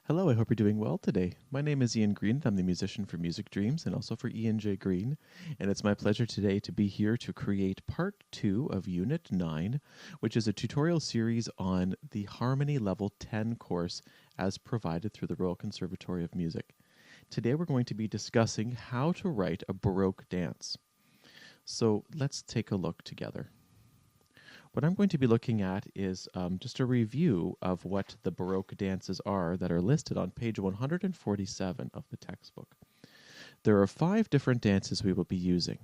Hello, I hope you're doing well today. My name is Ian Green. I'm the musician for Music Dreams and also for Ian J. Green. And it's my pleasure today to be here to create part 2 of Unit 9, which is a tutorial series on the Harmony Level 10 course as provided through the Royal Conservatory of Music. Today we're going to be discussing how to write a Baroque dance. So let's take a look together. What I'm going to be looking at is just a review of what the Baroque dances are that are listed on page 147 of the textbook. There are 5 different dances we will be using: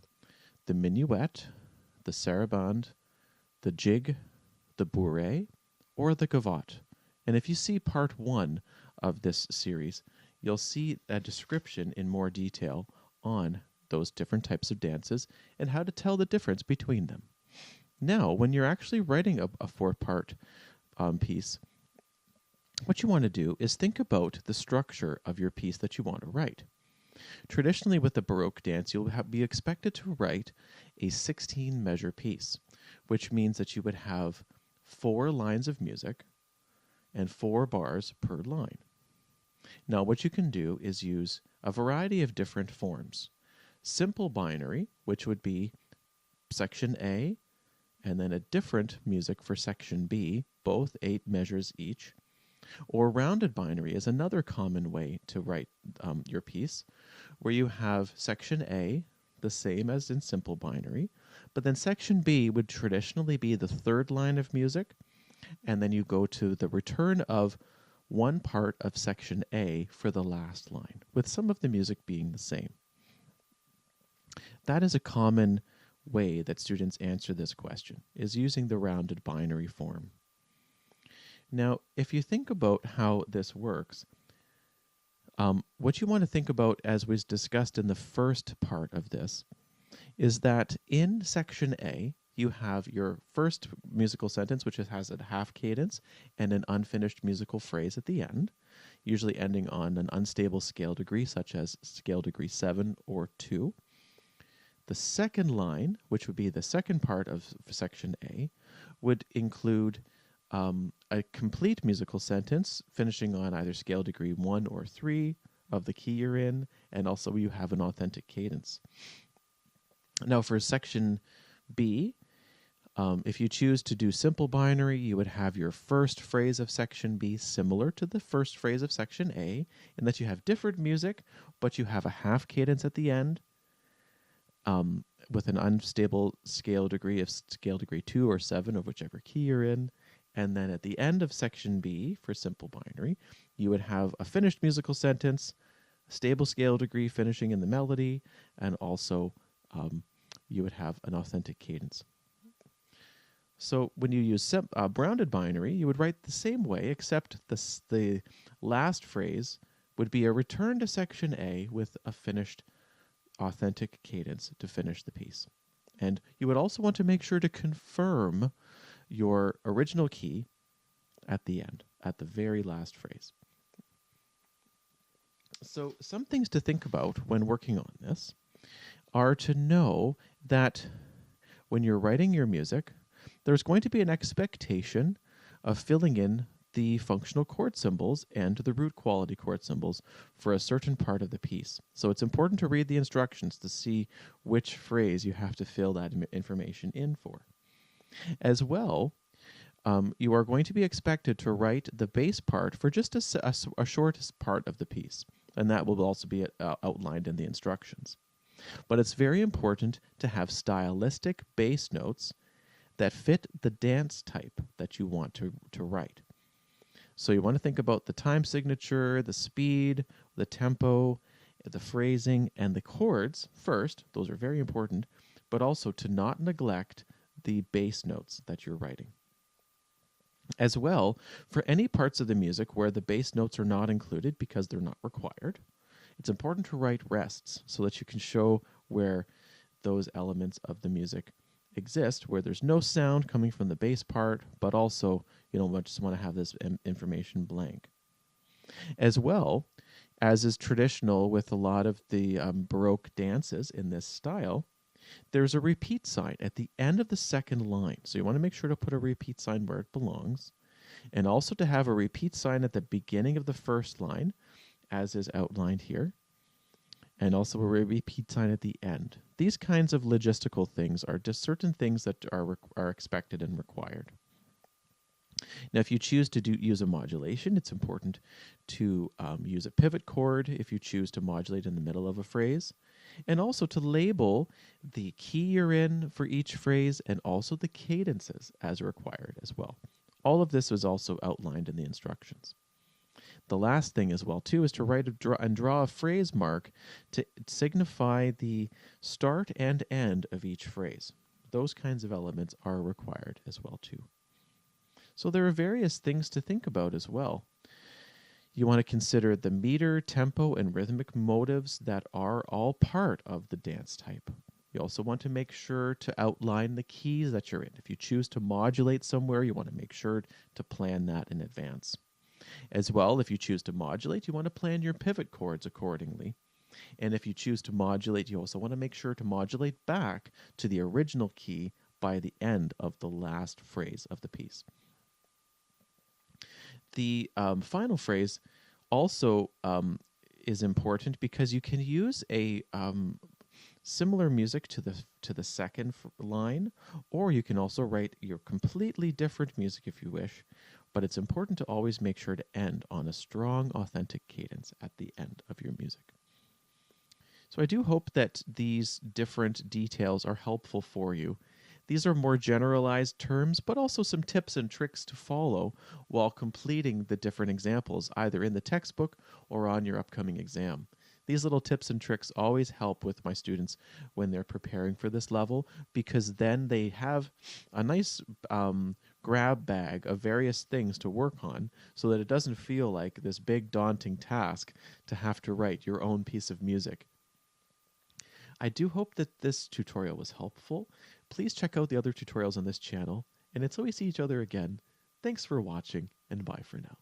the minuet, the sarabande, the jig, the bourrée, or the gavotte. And if you see part 1 of this series, you'll see a description in more detail on those different types of dances and how to tell the difference between them. Now, when you're actually writing a 4-part piece, what you want to do is think about the structure of your piece that you want to write. Traditionally, with the Baroque dance, you'll be expected to write a 16-measure piece, which means that you would have 4 lines of music and 4 bars per line. Now, what you can do is use a variety of different forms. Simple binary, which would be section A, and then a different music for section B, both 8 measures each. Or rounded binary is another common way to write your piece, where you have section A, the same as in simple binary, but then section B would traditionally be the 3rd line of music, and then you go to the return of one part of section A for the last line, with some of the music being the same. That is a common way that students answer this question, is using the rounded binary form. Now, if you think about how this works, what you want to think about, as was discussed in the first part of this, is that in section A, you have your first musical sentence, which has a half cadence and an unfinished musical phrase at the end, usually ending on an unstable scale degree, such as scale degree 7 or 2. The second line, which would be the second part of section A, would include a complete musical sentence finishing on either scale degree 1 or 3 of the key you're in, and also you have an authentic cadence. Now for section B, if you choose to do simple binary, you would have your first phrase of section B similar to the first phrase of section A, in that you have different music, but you have a half cadence at the end, with an unstable scale degree of scale degree 2 or 7 of whichever key you're in. And then at the end of section B, for simple binary, you would have a finished musical sentence, a stable scale degree finishing in the melody, and also you would have an authentic cadence. So when you use rounded binary, you would write the same way, except the last phrase would be a return to section A with a finished authentic cadence to finish the piece. And you would also want to make sure to confirm your original key at the end, at the very last phrase. So some things to think about when working on this are to know that when you're writing your music, there's going to be an expectation of filling in the functional chord symbols and the root quality chord symbols for a certain part of the piece. So it's important to read the instructions to see which phrase you have to fill that information in for. As well, you are going to be expected to write the bass part for just a shortest part of the piece, and that will also be outlined in the instructions. But it's very important to have stylistic bass notes that fit the dance type that you want to write. So you want to think about the time signature, the speed, the tempo, the phrasing, and the chords first. Those are very important, but also to not neglect the bass notes that you're writing. As well, for any parts of the music where the bass notes are not included because they're not required, it's important to write rests so that you can show where those elements of the music exist, where there's no sound coming from the bass part, but also you don't just want to have this information blank. As well, as is traditional with a lot of the Baroque dances in this style, there's a repeat sign at the end of the second line. So you want to make sure to put a repeat sign where it belongs. and also to have a repeat sign at the beginning of the first line, as is outlined here, and also a repeat sign at the end. These kinds of logistical things are just certain things that are expected and required. Now, if you choose to use a modulation, it's important to use a pivot chord if you choose to modulate in the middle of a phrase, and also to label the key you're in for each phrase and also the cadences as required as well. All of this is also outlined in the instructions. The last thing as well, too, is to draw a phrase mark to signify the start and end of each phrase. Those kinds of elements are required as well, too. So there are various things to think about as well. You want to consider the meter, tempo, and rhythmic motives that are all part of the dance type. You also want to make sure to outline the keys that you're in. If you choose to modulate somewhere, you want to make sure to plan that in advance. As well, if you choose to modulate, you want to plan your pivot chords accordingly. And if you choose to modulate, you also want to make sure to modulate back to the original key by the end of the last phrase of the piece. The final phrase also is important because you can use a similar music to the second line, or you can also write your completely different music if you wish. But it's important to always make sure to end on a strong, authentic cadence at the end of your music. So I do hope that these different details are helpful for you. These are more generalized terms, but also some tips and tricks to follow while completing the different examples, either in the textbook or on your upcoming exam. These little tips and tricks always help with my students when they're preparing for this level, because then they have a nice grab bag of various things to work on so that it doesn't feel like this big daunting task to have to write your own piece of music. I do hope that this tutorial was helpful. Please check out the other tutorials on this channel, and until we see each other again, thanks for watching, and bye for now.